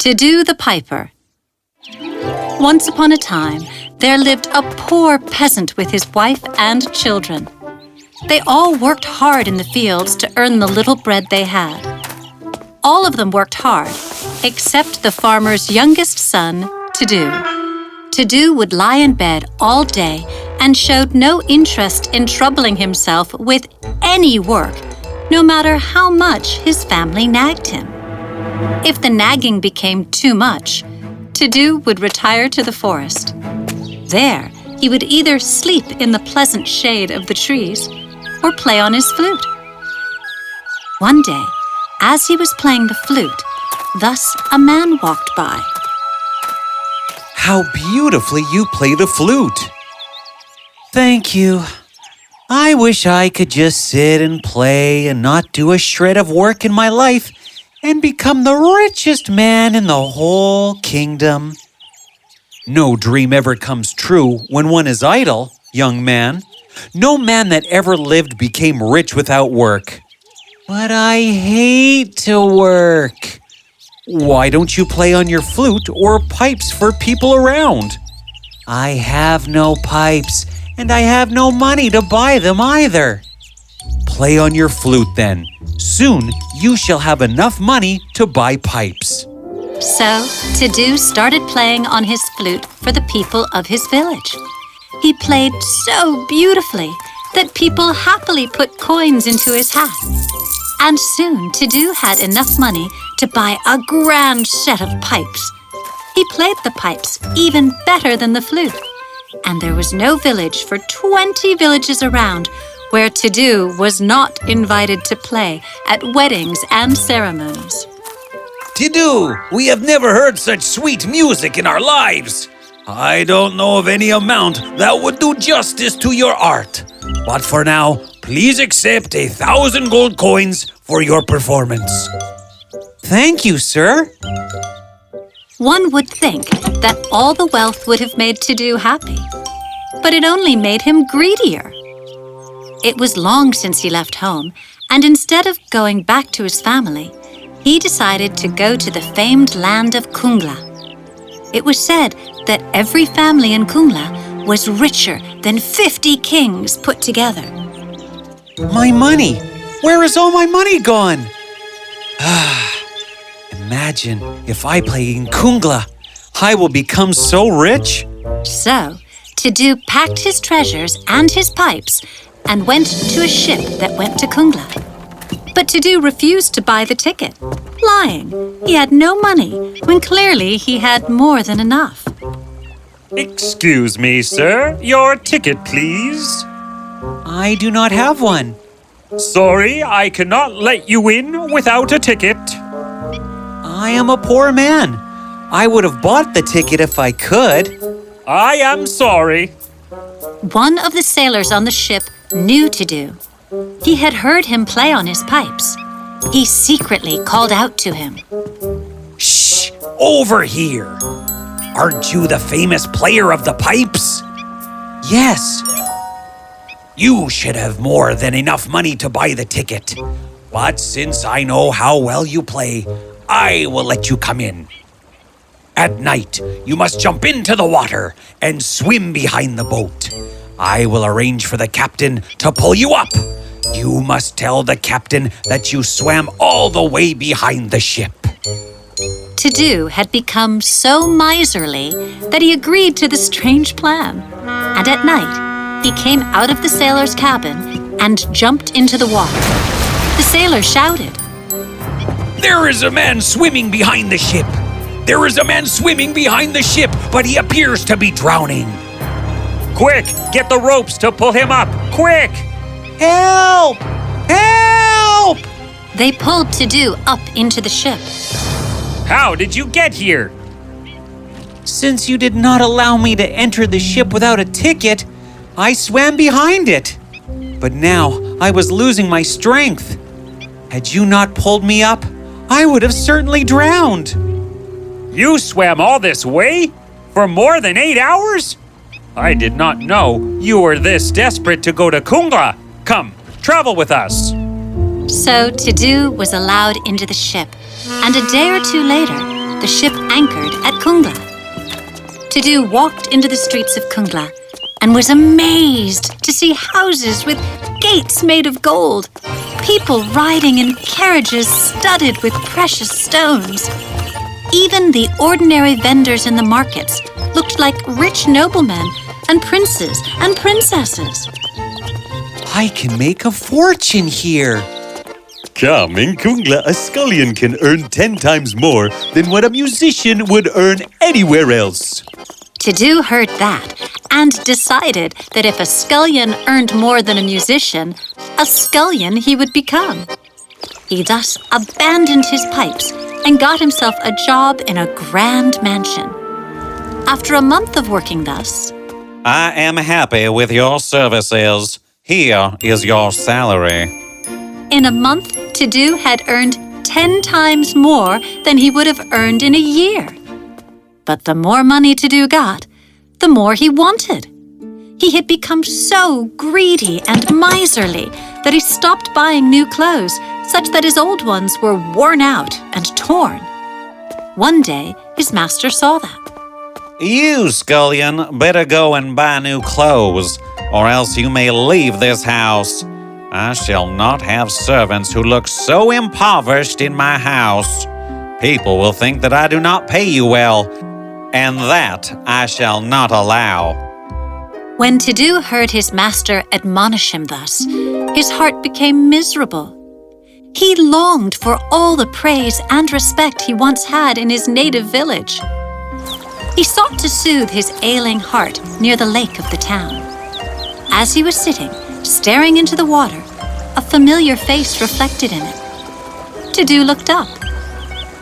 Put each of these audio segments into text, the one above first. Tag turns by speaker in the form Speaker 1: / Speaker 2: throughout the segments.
Speaker 1: Tiddu the Piper. Once upon a time, there lived a poor peasant with his wife and children. They all worked hard in the fields to earn the little bread they had. All of them worked hard, except the farmer's youngest son, Tiddu. Tiddu would lie in bed all day and showed no interest in troubling himself with any work, no matter how much his family nagged him. If the nagging became too much, Tiddu would retire to the forest. There, he would either sleep in the pleasant shade of the trees or play on his flute. One day, as he was playing the flute, thus a man walked by.
Speaker 2: How beautifully you play the flute! Thank you. I wish I could just sit and play and not do a shred of work in my life and become the richest man in the whole kingdom. No dream ever comes true when one is idle, young man. No man that ever lived became rich without work. But I hate to work. Why don't you play on your flute or pipes for people around? I have no pipes, and I have no money to buy them either. Play on your flute then. Soon you shall have enough money to buy pipes.
Speaker 1: So, Tiddu started playing on his flute for the people of his village. He played so beautifully that people happily put coins into his hat. And soon Tiddu had enough money to buy a grand set of pipes. He played the pipes even better than the flute. And there was no village for 20 villages around where Tiddu was not invited to play at weddings and ceremonies.
Speaker 3: Tiddu, we have never heard such sweet music in our lives. I don't know of any amount that would do justice to your art. But for now, please accept 1,000 gold coins for your performance.
Speaker 2: Thank you, sir.
Speaker 1: One would think that all the wealth would have made Tiddu happy, but it only made him greedier. It was long since he left home, and instead of going back to his family, he decided to go to the famed land of Kungla. It was said that every family in Kungla was richer than 50 kings put together.
Speaker 2: My money! Where is all my money gone? Imagine if I play in Kungla. I will become so rich.
Speaker 1: So, Tiddu packed his treasures and his pipes and went to a ship that went to Kungla. But Tiddu refused to buy the ticket, lying. He had no money when clearly he had more than enough.
Speaker 4: Excuse me, sir. Your ticket, please.
Speaker 2: I do not have one.
Speaker 4: Sorry, I cannot let you in without a ticket.
Speaker 2: I am a poor man. I would have bought the ticket if I could.
Speaker 4: I am sorry.
Speaker 1: One of the sailors on the ship knew Tiddu. He had heard him play on his pipes. He secretly called out to him.
Speaker 3: Shh! Over here! Aren't you the famous player of the pipes?
Speaker 2: Yes.
Speaker 3: You should have more than enough money to buy the ticket. But since I know how well you play, I will let you come in. At night, you must jump into the water and swim behind the boat. I will arrange for the captain to pull you up. You must tell the captain that you swam all the way behind the ship.
Speaker 1: Tiddu had become so miserly that he agreed to the strange plan. And at night, he came out of the sailor's cabin and jumped into the water. The sailor shouted,
Speaker 3: There is a man swimming behind the ship. There is a man swimming behind the ship, but he appears to be drowning.
Speaker 4: Quick, get the ropes to pull him up. Quick!
Speaker 2: Help! Help!
Speaker 1: They pulled Tiddu up into the ship.
Speaker 4: How did you get here?
Speaker 2: Since you did not allow me to enter the ship without a ticket, I swam behind it. But now I was losing my strength. Had you not pulled me up, I would have certainly drowned.
Speaker 4: You swam all this way? For more than 8 hours? I did not know you were this desperate to go to Kungla. Come, travel with us.
Speaker 1: So Tiddu was allowed into the ship, and a day or two later, the ship anchored at Kungla. Tiddu walked into the streets of Kungla and was amazed to see houses with gates made of gold, people riding in carriages studded with precious stones. Even the ordinary vendors in the markets looked like rich noblemen and princes and princesses.
Speaker 2: I can make a fortune here.
Speaker 5: Come, in Kungla, a scullion can earn 10 times more than what a musician would earn anywhere else.
Speaker 1: Tiddu heard that and decided that if a scullion earned more than a musician, a scullion he would become. He thus abandoned his pipes and got himself a job in a grand mansion. After a month of working thus,
Speaker 2: I am happy with your services. Here is your salary.
Speaker 1: in a month, Tiddu had earned 10 times more than he would have earned in a year. But the more money Tiddu got, the more he wanted. He had become so greedy and miserly that he stopped buying new clothes, such that his old ones were worn out and torn. One day, his master saw that.
Speaker 2: You, scullion, better go and buy new clothes, or else you may leave this house. I shall not have servants who look so impoverished in my house. People will think that I do not pay you well, and that I shall not allow.
Speaker 1: When Tiddu heard his master admonish him thus, his heart became miserable. He longed for all the praise and respect he once had in his native village. He sought to soothe his ailing heart near the lake of the town. As he was sitting, staring into the water, a familiar face reflected in it. Tiddu looked up.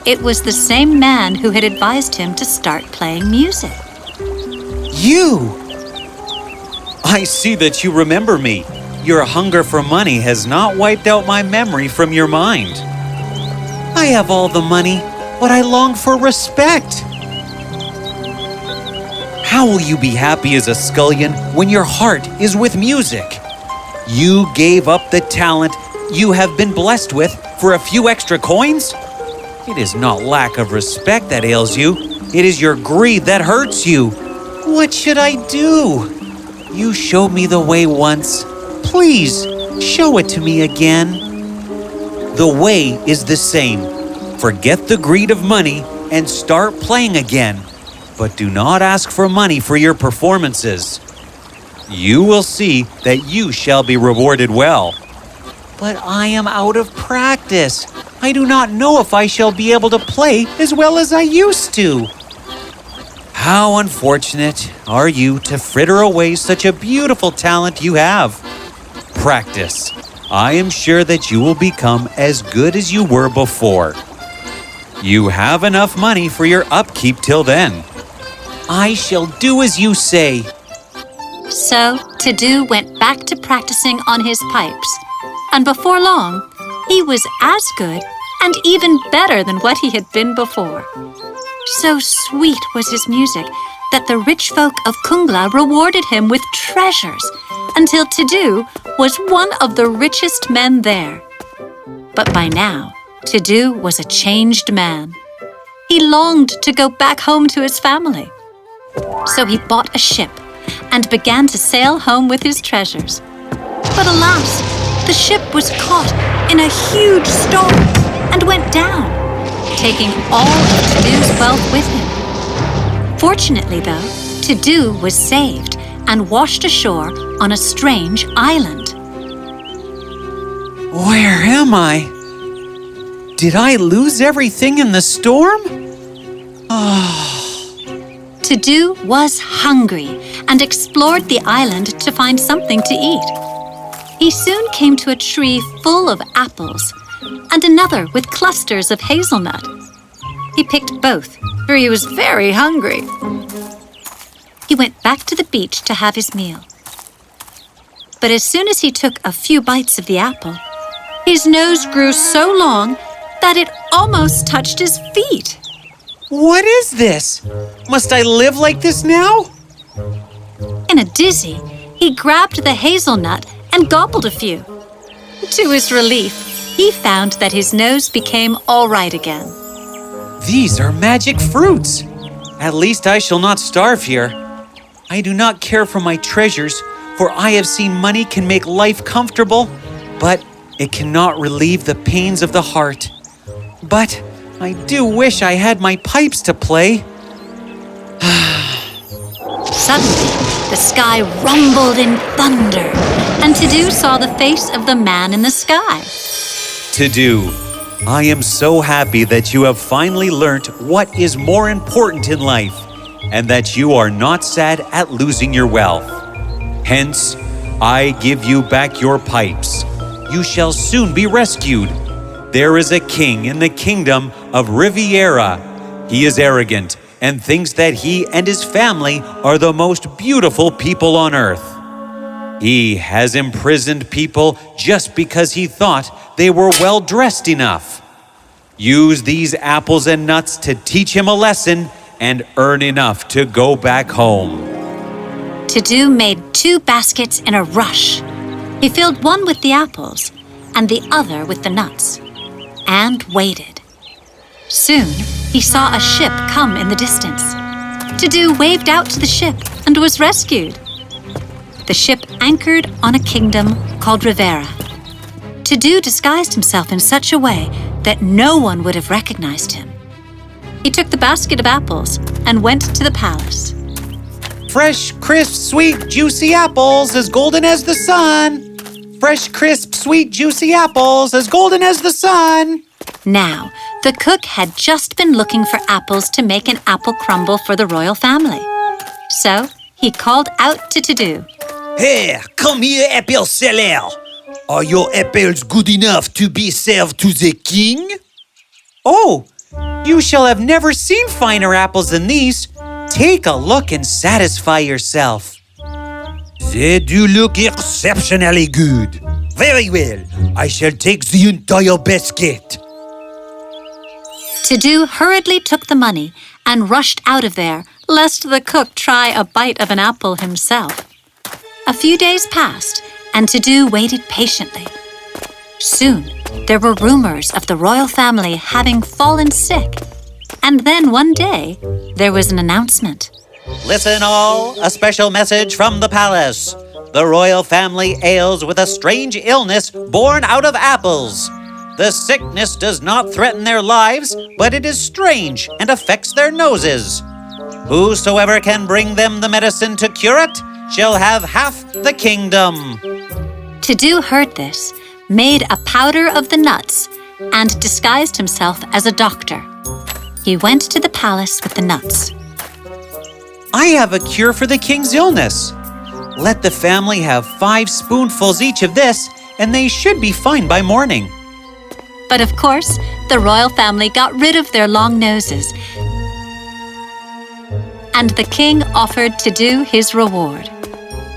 Speaker 1: It was the same man who had advised him to start playing music.
Speaker 2: You! I see that you remember me. Your hunger for money has not wiped out my memory from your mind. I have all the money, but I long for respect. How will you be happy as a scullion when your heart is with music? You gave up the talent you have been blessed with for a few extra coins? It is not lack of respect that ails you. It is your greed that hurts you. What should I do? You showed me the way once. Please, show it to me again. The way is the same. Forget the greed of money and start playing again. But do not ask for money for your performances. You will see that you shall be rewarded well. But I am out of practice. I do not know if I shall be able to play as well as I used to. How unfortunate are you to fritter away such a beautiful talent you have. Practice. I am sure that you will become as good as you were before. You have enough money for your upkeep till then. I shall do as you say.
Speaker 1: So Tiddu went back to practicing on his pipes, and before long, he was as good and even better than what he had been before. So sweet was his music that the rich folk of Kungla rewarded him with treasures until Tiddu was one of the richest men there. But by now, Tiddu was a changed man. He longed to go back home to his family. So he bought a ship and began to sail home with his treasures. But alas, the ship was caught in a huge storm and went down, taking all of Tiddu's wealth with him. Fortunately, though, Tiddu was saved and washed ashore on a strange island.
Speaker 2: Where am I? Did I lose everything in the storm?
Speaker 1: Tiddu was hungry and explored the island to find something to eat. He soon came to a tree full of apples and another with clusters of hazelnut. He picked both, for he was very hungry. He went back to the beach to have his meal. But as soon as he took a few bites of the apple, his nose grew so long that it almost touched his feet.
Speaker 2: What is this? Must I live like this now?
Speaker 1: In a dizzy, he grabbed the hazelnut and gobbled a few. To his relief, he found that his nose became all right again.
Speaker 2: These are magic fruits. At least I shall not starve here. I do not care for my treasures, for I have seen money can make life comfortable, but it cannot relieve the pains of the heart. But I do wish I had my pipes to play.
Speaker 1: Suddenly, the sky rumbled in thunder, and Tiddu saw the face of the man in the sky.
Speaker 2: Tiddu, I am so happy that you have finally learnt what is more important in life, and that you are not sad at losing your wealth. Hence, I give you back your pipes. You shall soon be rescued. There is a king in the kingdom of Riviera. He is arrogant and thinks that he and his family are the most beautiful people on earth. He has imprisoned people just because he thought they were well dressed enough. Use these apples and nuts to teach him a lesson and earn enough to go back home.
Speaker 1: Tiddu made 2 baskets in a rush. He filled one with the apples and the other with the nuts, and waited. Soon, he saw a ship come in the distance. Tiddu waved out to the ship and was rescued. The ship anchored on a kingdom called Rivera. Tiddu disguised himself in such a way that no one would have recognized him. He took the basket of apples and went to the palace.
Speaker 2: Fresh, crisp, sweet, juicy apples as golden as the sun. Fresh, crisp, sweet, juicy apples as golden as the sun.
Speaker 1: Now, the cook had just been looking for apples to make an apple crumble for the royal family. So, he called out to Tiddu.
Speaker 3: Hey, come here, apple seller. Are your apples good enough to be served to the king?
Speaker 2: Oh, you shall have never seen finer apples than these. Take a look and satisfy yourself.
Speaker 3: They do look exceptionally good. Very well. I shall take the entire basket.
Speaker 1: Tiddu hurriedly took the money and rushed out of there, lest the cook try a bite of an apple himself. A few days passed, and Tiddu waited patiently. Soon, there were rumors of the royal family having fallen sick. And then one day, there was an announcement.
Speaker 2: Listen all, a special message from the palace. The royal family ails with a strange illness born out of apples. The sickness does not threaten their lives, but it is strange and affects their noses. Whosoever can bring them the medicine to cure it shall have half the kingdom.
Speaker 1: Tiddu heard this, made a powder of the nuts, and disguised himself as a doctor. He went to the palace with the nuts.
Speaker 2: I have a cure for the king's illness. Let the family have 5 spoonfuls each of this, and they should be fine by morning.
Speaker 1: But of course, the royal family got rid of their long noses, and the king offered Tiddu his reward.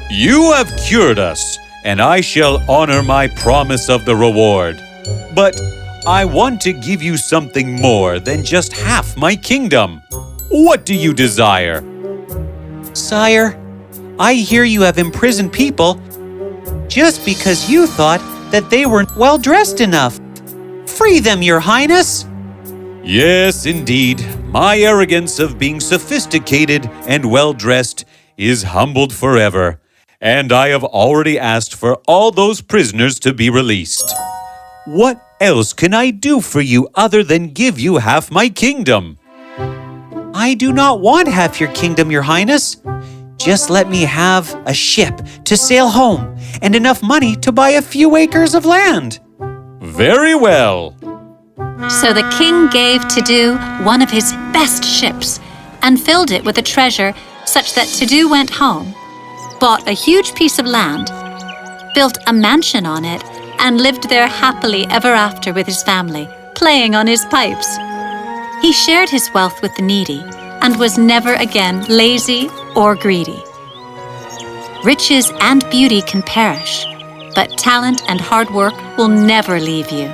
Speaker 5: You have cured us, and I shall honor my promise of the reward. But I want to give you something more than just half my kingdom. What do you desire?
Speaker 2: Sire, I hear you have imprisoned people just because you thought that they weren't well dressed enough. Free them, Your Highness.
Speaker 5: Yes, indeed. My arrogance of being sophisticated and well-dressed is humbled forever, and I have already asked for all those prisoners to be released. What else can I do for you other than give you half my kingdom?
Speaker 2: I do not want half your kingdom, Your Highness. Just let me have a ship to sail home and enough money to buy a few acres of land.
Speaker 5: Very well.
Speaker 1: So the king gave Tiddu one of his best ships and filled it with a treasure such that Tiddu went home, bought a huge piece of land, built a mansion on it, and lived there happily ever after with his family, playing on his pipes. He shared his wealth with the needy and was never again lazy or greedy. Riches and beauty can perish, but talent and hard work will never leave you.